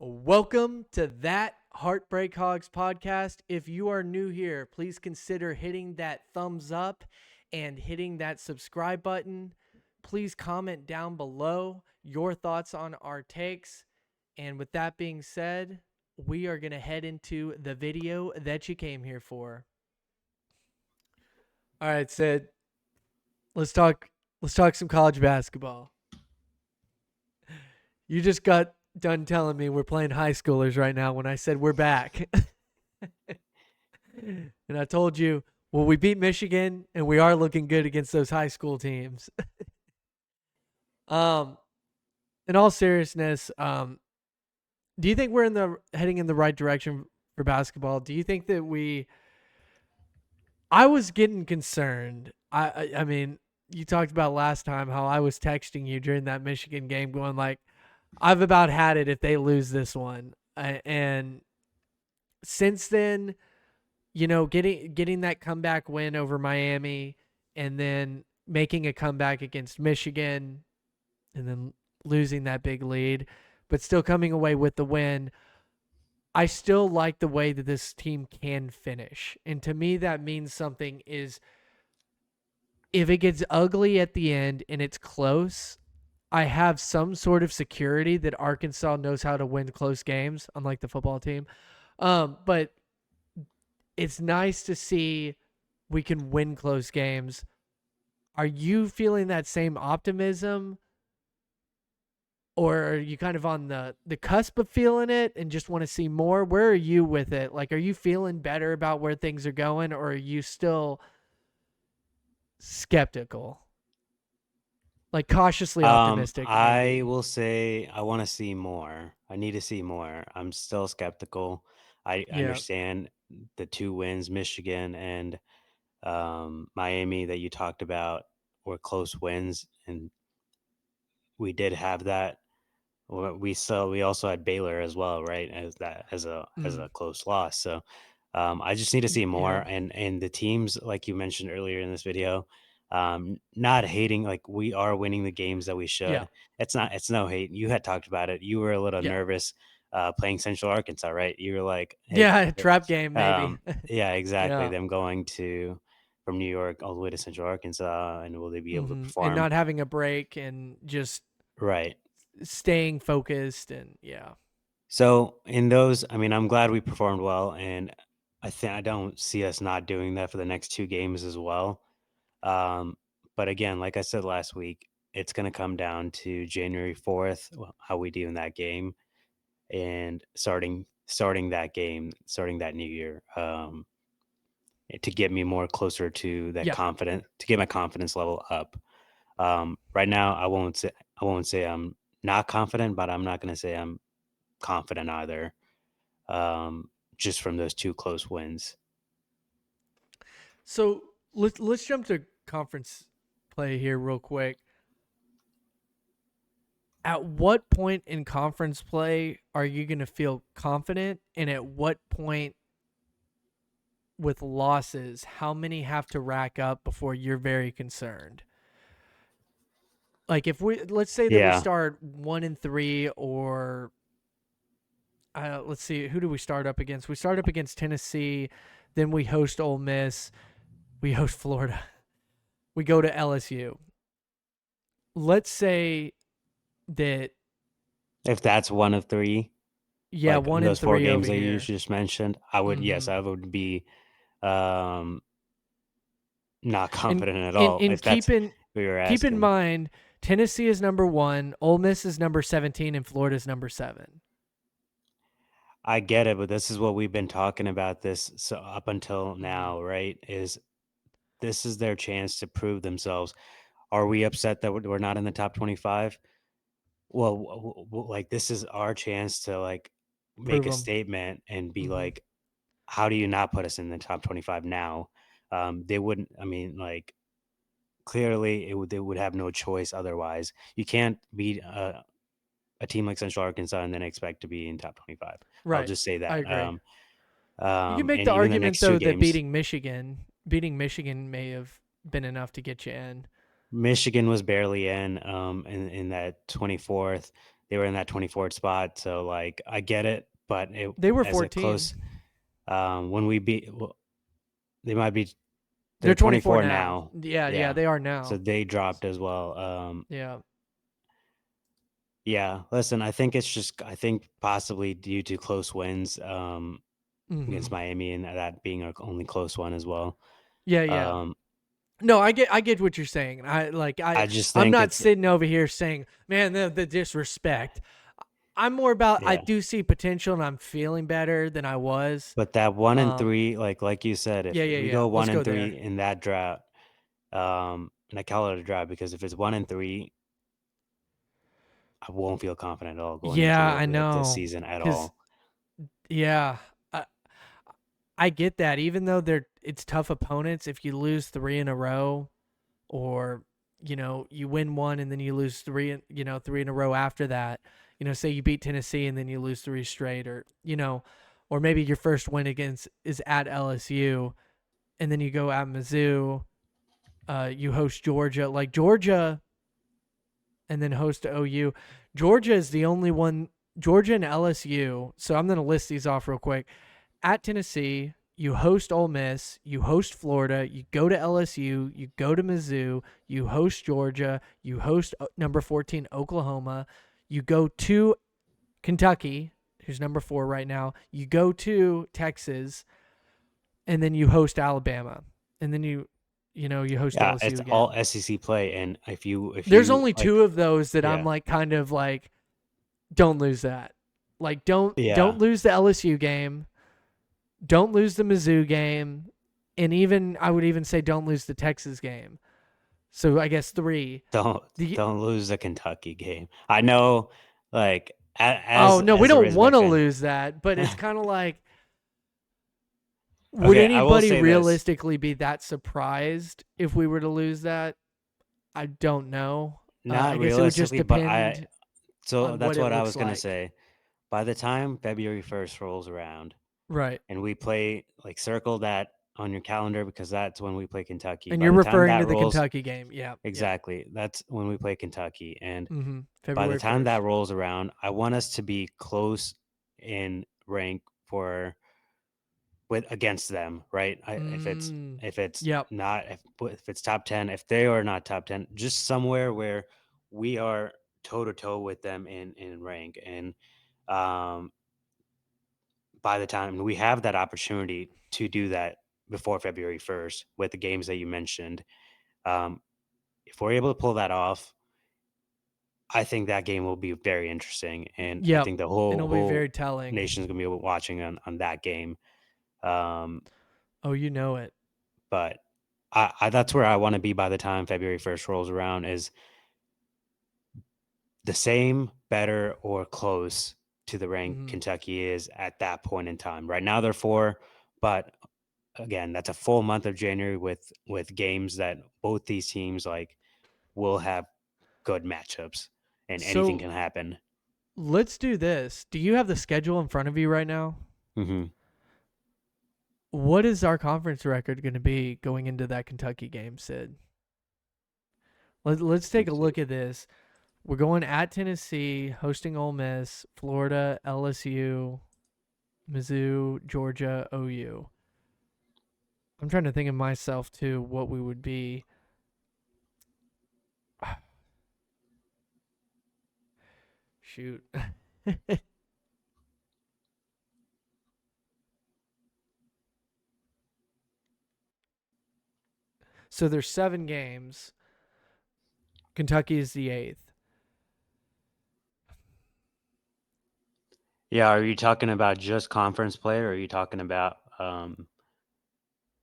Welcome to That Heartbreak Hogs podcast. If you are new here, please consider hitting that thumbs up and hitting that subscribe button. Please comment down below your thoughts on our takes. And with that being said, we are going to head into the video that you came here for. All right, Sid. Let's talk some college basketball. You just got done telling me we're playing high schoolers right now when I said we're back. And I told you, well, we beat Michigan and we are looking good against those high school teams. In all seriousness, do you think we're heading in the right direction for basketball? Do you think that I was getting concerned. I mean, you talked about last time how I was texting you during that Michigan game going like, I've about had it if they lose this one. And since then, getting that comeback win over Miami and then making a comeback against Michigan and then losing that big lead, but still coming away with the win, I still like the way that this team can finish. And to me, that means something is if it gets ugly at the end and it's close, I have some sort of security that Arkansas knows how to win close games, unlike the football team. But it's nice to see we can win close games. Are you feeling that same optimism? Or are you kind of on the cusp of feeling it and just want to see more? Where are you with it? Like, are you feeling better about where things are going, or are you still skeptical? Like cautiously optimistic, I maybe. will say I want to see more. I need to see more. I'm still skeptical. I Yeah. understand the two wins, Michigan and Miami, that you talked about were close wins, and we did have that. We also had Baylor as well, right? As a Mm. close loss. So I just need to see more. Yeah. And the teams, like you mentioned earlier in this video, not hating, like we are winning the games that we Yeah. should. It's no hate. You had talked about it. You were a little Yeah. nervous playing Central Arkansas, right? You were like, hey, Yeah. Trap game, maybe. yeah, exactly. Yeah. Them going to from New York all the way to Central Arkansas, and will they be able to And perform? not having a break and just Right. staying focused and yeah. So in those, I mean, I'm glad we performed well, and I don't see us not doing that for the next two games as well. Um, but again, like I said last week, it's going to come down to January 4th, how we do in that game, and starting that game, starting that new year, to get me more closer to that Yeah. to get my confidence level up. Right now, I won't say I'm not confident, but I'm not going to say I'm confident either. um, just from those two close wins. So let's jump to conference play here real quick. At what point in conference play are you going to feel confident, and at what point with losses, how many have to rack up before you're very concerned? Like if let's say that we Yeah, start 1-3, or let's see, who do we start up against? We start up against Tennessee, then we host Ole Miss, we host Florida, we go to LSU. Let's say that, if that's one of three, yeah, like one and those four three over games that you here. just mentioned, I would yes, Mm-hmm. I would be um, not And confident at in all in if that's keeping what you're keep in asking. mind, Tennessee is number 1, Ole Miss is number 17, and Florida is number 7. I get it, but this is what we've been talking about this so up until Mm-hmm. now, right? Is this is their chance to prove themselves. Are we upset that we're not in the top 25? Well, like this is our chance to like make Prove a them. statement and be Mm-hmm. like, how do you not put us in the top 25 now? They wouldn't, I mean, like, clearly they would have no choice otherwise. You can't beat a team like Central Arkansas and then expect to be in top 25. I'll Right. just say I that. agree. You can make And the even the argument next two though that games, beating Michigan may have been enough to get you in. Michigan was barely in that 24th. they were in that 24th spot. So like I get it, but it They were as a 14. close when we beat they might be They're they're 24 24 now. now. Yeah, Yeah. they are So now. they dropped as well. Yeah. Yeah, listen, I think possibly due to close wins against Mhm. Miami and that being our only close one as well. Yeah, yeah. Um No, I get what you're saying. I just I'm think not it's sitting over here saying, "Man, the disrespect." I'm more about I yeah. do see potential and I'm feeling better than I was. But that 1 and Um 3, like you said, yeah, if yeah, we yeah. go Let's 1 go and 3 there. in that drought, and I call it a drought because if it's 1 and 3, I won't feel confident at all going into Yeah, I this know. season at Cuz all. yeah, I get that even though it's tough opponents if you lose 3 in a row or you win one and then you lose three in a row after that. Say you beat Tennessee and then you lose three straight, or maybe your first win against is at LSU and then you go at Mizzou, you host Georgia, like Georgia, and then host OU. Georgia is the only one. Georgia and LSU. So I'm gonna list these off real quick. At Tennessee, you host Ole Miss, you host Florida, you go to LSU, you go to Mizzou, you host Georgia, you host number 14 Oklahoma, you go to Kentucky, who's number 4 right now, you go to Texas, and then you host Alabama, and then you host Yeah, LSU it's all again. SEC play, and if There's you only like, 2 of those that I'm yeah, like kind of like don't lose that. Like don't yeah, lose the LSU game. Don't lose the Mizzou game, and even I would even say don't lose the Texas game. So I guess 3. don't The don't lose the Kentucky game. I know, like Oh no, we as a don't want Razorback to fan. lose that, but it's kind of like would Okay, I will anybody say this. realistically be that surprised if we were to lose that? I don't know. I Not guess it would just realistically, but depend so on what that's it what I looks was gonna like. say. By the time February 1st rolls around Right. and we play, like, circle that on your calendar because that's when we play Kentucky. And By you're the time referring that to the rolls, Kentucky game. Yeah. Yeah. exactly, that's when we play Kentucky. And by the February time that 1st. rolls around, I want us to be close in rank for with against them, right? Mm. If it's Yep. not if it's top 10, if they are not top 10, just somewhere where we are toe to toe with them in rank. And um by the time we have that opportunity to do that before February 1st with the games that you mentioned, um, if we're able to pull that off, I think that game will be very interesting, and I Yep. think the And it'll be whole very telling. nation's gonna be watching on that game. Um, Oh, you know it. but I that's where I want to be by the time February 1st rolls around, is the same, better, or close to the rank Hmm. Kentucky is at that point in time. Right now they're 4, but again, that's a full month of January with games that both these teams like will have good matchups, and anything So can happen. let's do this. Do you have the schedule in front of you right now? Hmm. What is our conference record going to be going into that Kentucky game, Sid? Let's take a Let's see. look at this. We're going at Tennessee, hosting Ole Miss, Florida, LSU, Mizzou, Georgia, OU. I'm trying to think of myself too, what we would be. Shoot. So there's 7 games. Kentucky is the 8th. Yeah, are you talking about just conference play, or are you talking about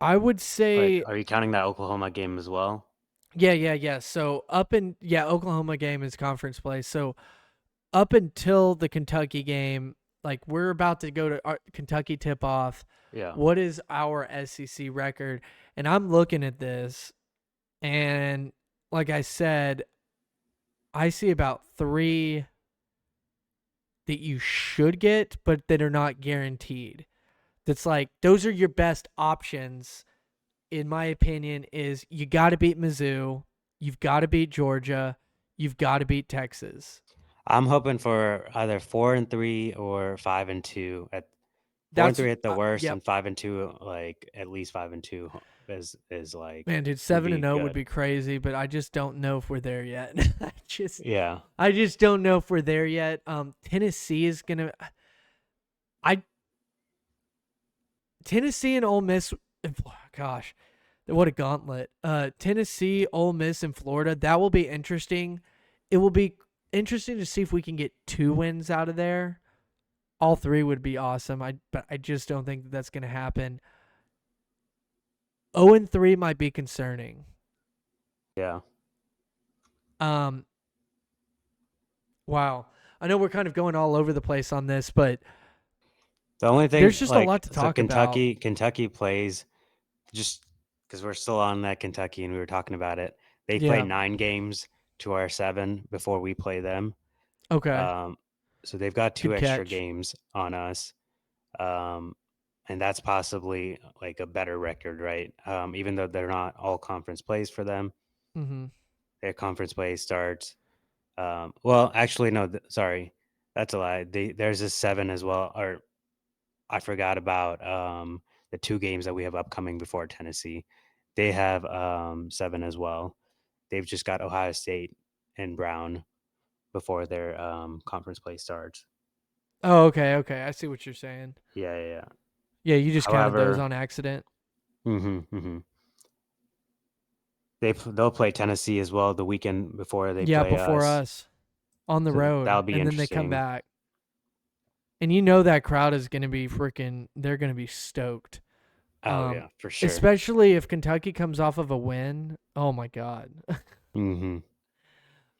I would like, say are you counting that Oklahoma game as well? yeah, yeah, yeah. So Oklahoma game is conference play. So up until the Kentucky game, like we're about to go to our Kentucky tip off. Yeah. What is our SEC record? And I'm looking at this, and like I said, I see about 3 that you should get, but that are not guaranteed. That's like those are your best options, in my opinion. Is you got to beat Mizzou, you've got to beat Georgia, you've got to beat Texas. I'm hoping for either 4-3 or 5-2 at four and That's three at the worst, yep. and 5-2, like at least 5-2 is like Man, dude, would 7 and be 0 would good. be crazy, but I just don't know if we're there yet. I just Yeah. I just don't know if we're there yet. Tennessee is going to I Tennessee and Ole Miss, gosh, what a gauntlet. Tennessee, Ole Miss, and Florida. That will be interesting. It will be interesting to see if we can get 2 wins out of there. All 3 would be awesome. But I just don't think that that's going to happen. 0-3 might be concerning. Yeah. Um, wow. I know we're kind of going all over the place on this, but The only there's thing, just a like, lot to so talk about. Kentucky plays, just because we're still on that Kentucky and we were talking about it. They play Yeah. 9 games to our 7 before we play them. Okay. Um, so they've got 2 Good extra catch. games on us. Um, and that's possibly like a better record, right? Even though they're not all conference plays for them, Mm-hmm. their conference play starts. Well, actually, no, sorry, that's a lie. There's a 7 as well, or I forgot about the 2 games that we have upcoming before Tennessee. They have 7 as well. They've just got Ohio State and Brown before their conference play starts. Oh, okay. Okay. I see what you're saying. Yeah, yeah, yeah. Yeah, you just counted those However, on accident. mm-hmm. They'll play Tennessee as well the weekend before they Yeah, play before us. us on the So that'll road, be and then they come interesting. back. And you know that crowd is going to be freaking, they're going to be stoked. Oh yeah, for sure. Especially if Kentucky comes off of a win. Oh my God. Hmm.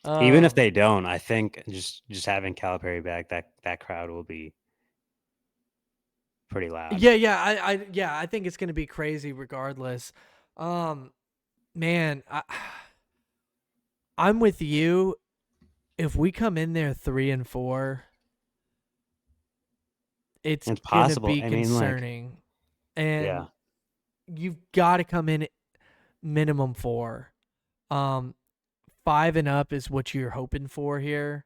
Even if um, they don't, I think just having Calipari back, that crowd will be pretty loud. I think it's going to be crazy regardless. Um, man, I'm with you. If we come in there 3-4, it's It's going to possible. be I mean, like, concerning. yeah. And you've got to come in minimum 4. Um, 5 and up is what you're hoping for here.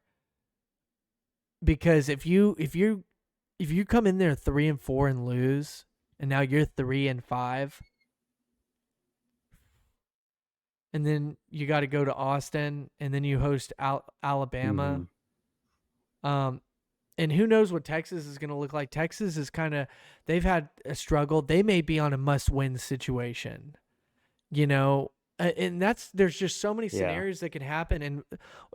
Because if you come in there 3-4 and lose, and now you're 3-5, and then you got to go to Austin, and then you host Alabama. Hmm. Um, and who knows what Texas is going to look like? Texas is they've had a struggle. They may be on a must-win situation, you know. And there's just so many Yeah. scenarios that can happen. And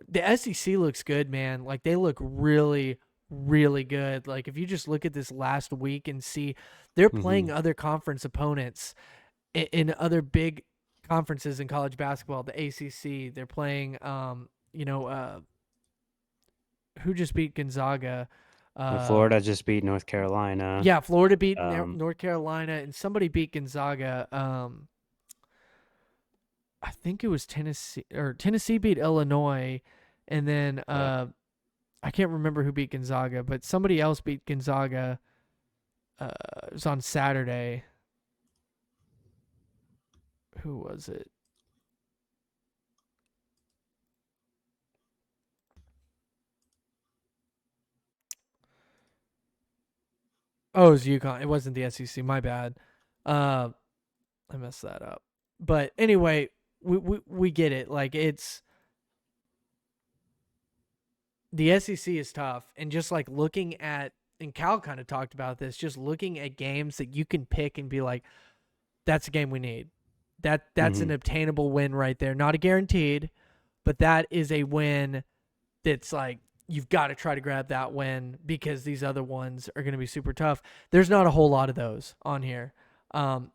the SEC looks good, man. Like they look really, really good. Like if you just look at this last week and see they're Hmm. playing other conference opponents in other big conferences in college basketball, the ACC. They're playing, who just beat Gonzaga? Well, Uh, Florida just beat North Carolina. yeah, Florida beat Um, North Carolina, and somebody beat Gonzaga. I think it was Tennessee, or Tennessee beat Illinois, and then yeah. I can't remember who beat Gonzaga, but somebody else beat Gonzaga. It was on Saturday. Who was it? Oh, it was UConn. It wasn't the SEC. My bad. Uh, I messed that up. But anyway, we get it. Like it's the SEC is tough, and just like looking at, and Cal kind of talked about this, just looking at games that you can pick and be like, that's a game we need. That's Hmm. an obtainable win right there. Not a guaranteed, but that is a win that's like you've got to try to grab that win because these other ones are going to be super tough. There's not a whole lot of those on here. Um,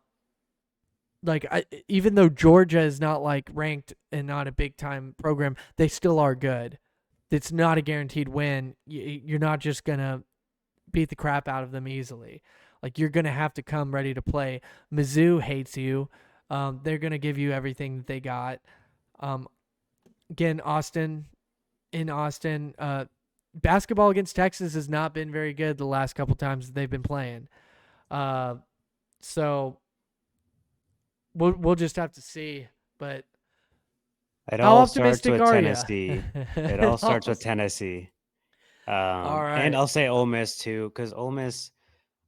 even though Georgia is not like ranked and not a big time program, they still are good. It's not a guaranteed win. You're not just gonna beat the crap out of them easily. Like you're gonna have to come ready to play. Mizzou hates you. They're gonna give you everything that they got. Um, again, Austin, basketball against Texas has not been very good the last couple times that they've been playing. Uh, so we'll just have to see. But It how all starts optimistic with are you? Tennessee. It all starts with Tennessee. All And right. I'll say Ole Miss too, because Ole Miss,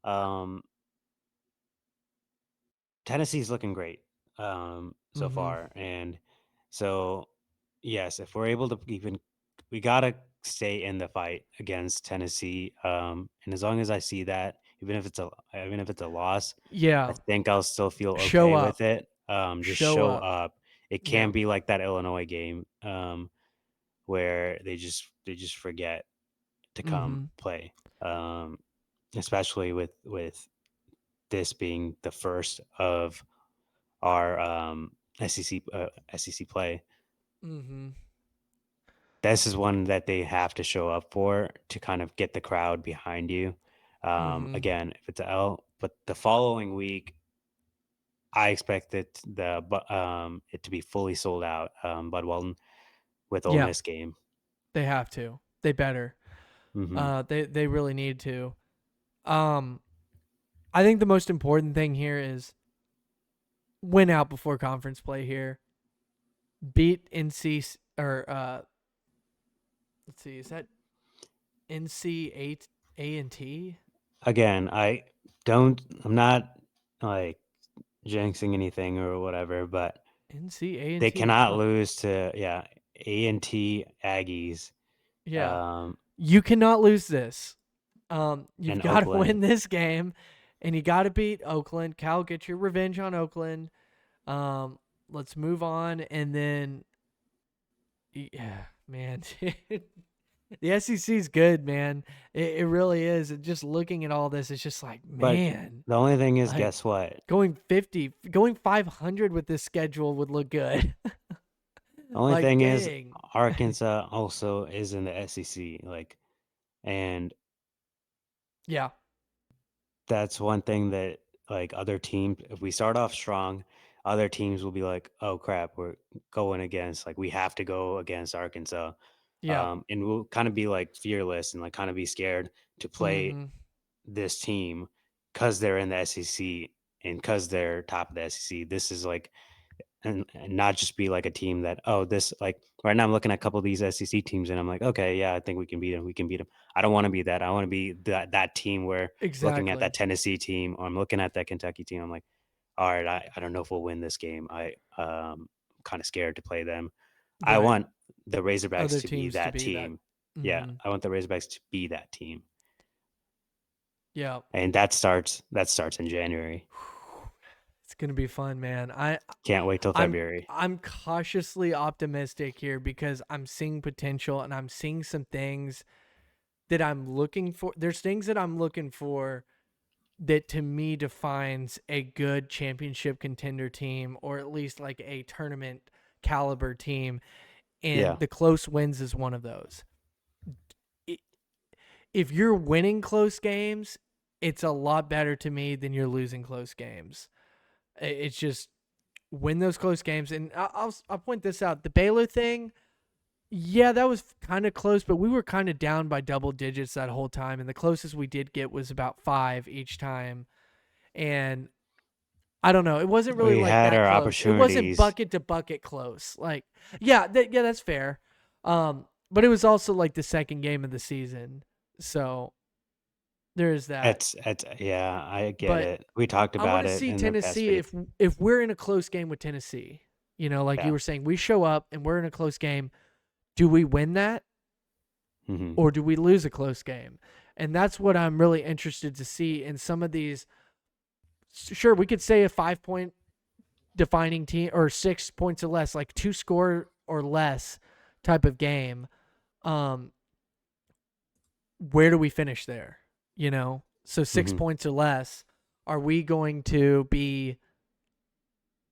um, Tennessee's looking great so Mm-hmm. far, and so yes, if we're able to even, we gotta stay in the fight against Tennessee. And as long as I see that, even if it's a loss, I Yeah. think I'll still feel Show okay with up. it. Just Show show up. up. It Yeah. can be like that Illinois game, where they just forget to come Mm-hmm. play. Um, Especially with this being the first of our SEC play. Mm-hmm. This is one that they have to show up for to kind of get the crowd behind you. Mm-hmm. Again, if it's a L, but the following week, I expect it to be fully sold out. Bud Walton with Ole Yeah. Miss game. They have to. They better. Hmm. They really need to. Um, I think the most important thing here is win out before conference play here. Beat or let's see, is that NC A and T? Again, I'm not like jinxing anything or whatever, but NC A and they T. cannot Oh, lose to A&T Aggies yeah. um, You cannot lose this. You've and got to Oakland. win this game, and you got to beat Oakland. Cal, get your revenge on Oakland. Um, let's move on, and then yeah, man, the SEC is good, man. It really is. And just looking at all this, it's just like, But man, the only thing is, like guess what? going 500 with this schedule would look good. The only Like, thing is, dang. Arkansas also is in the SEC. Like, and Yeah, that's one thing that like other teams, if we start off strong, other teams will be like, "Oh crap, we're going against like we have to go against Arkansas," yeah. and we'll kind of be like fearless and like kind of be scared to play Mm-hmm. this team because they're in the SEC and because they're top of the SEC. This is like and not just be like a team that, oh, this like right now I'm looking at a couple of these SEC teams and I'm like, okay, yeah, I think we can beat them. We can beat them. I don't want to be that. I want to be that team where looking at Exactly. that Tennessee team or I'm looking at that Kentucky team. I'm like, all right, I don't know if we'll win this game. Kind of scared to play them. I Right. want the Razorbacks Other to be teams to that be that. team. Yeah, Mm-hmm. I want the Razorbacks to be that team, Yeah. and that starts in January. It's gonna be fun, man. Can't wait till I'm February. I'm cautiously optimistic here because I'm seeing potential and I'm seeing some things that I'm looking for. There's things that I'm looking for that to me defines a good championship contender team or at least like a tournament caliber team. And Yeah. the close wins is one of those. If you're winning close games, it's a lot better to me than you're losing close games. It's just win those close games. And I'll point this out. The Baylor thing, yeah, that was kind of close, but we were kind of down by double digits that whole time. And the closest we did get was about 5 each time. And I don't know. It wasn't really We like had that our close. It wasn't opportunities. bucket to bucket close. Like, yeah, that's fair. But it was also like the second game of the season, so there is that. It's yeah, I get But it. We talked I want about to it see in the past Tennessee video. if we're in a close game with Tennessee. Like you Yeah. were saying, we show up and we're in a close game. Do we win that Mhm. or do we lose a close game? And that's what I'm really interested to see in some of these. Sure, we could say a 5-point defining team or 6 points or less, like 2 score or less type of game. Um, where do we finish there? So 6 Mhm. points or less. Are we going to be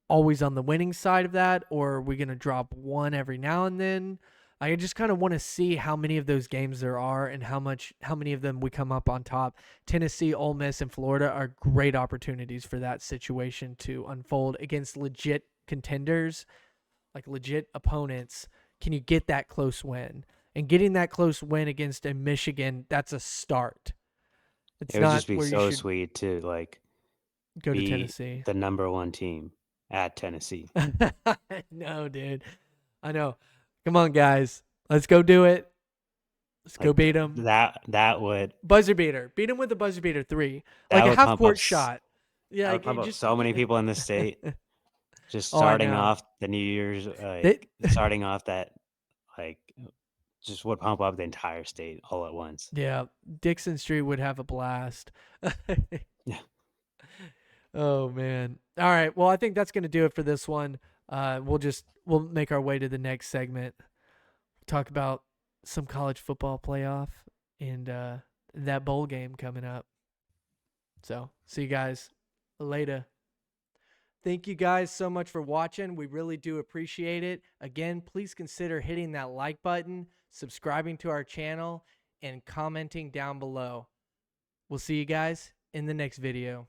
always on the winning side of that, or are we going to drop one every now and then? I just kind of want to see how many of those games there are and how many of them we come up on top. Tennessee, Ole Miss, and Florida are great opportunities for that situation to unfold against legit contenders, like legit opponents. Can you get that close win? And getting that close win against a Michigan, that's a start. It's It would not just be where you so should sweet to like go to be Tennessee. the number one team at Tennessee. No, dude. I know. Come on, guys. Let's go do it. Let's go Like beat them. that would Buzzer beater. Beat them with a buzzer beater 3. that Like a would half pump up court shot. Yeah, that would like pump it up just so many people in the state. Just Oh, I starting know. off the New Year's, They starting off that, like, just would pump up the entire state all at once. Yeah, Dixon Street would have a blast. Yeah. Oh man. All right. Well, I think that's going to do it for this one. We'll make our way to the next segment. Talk about some college football playoff and that bowl game coming up. So, see you guys later. Thank you guys so much for watching. We really do appreciate it. Again, please consider hitting that like button, subscribing to our channel, and commenting down below. We'll see you guys in the next video.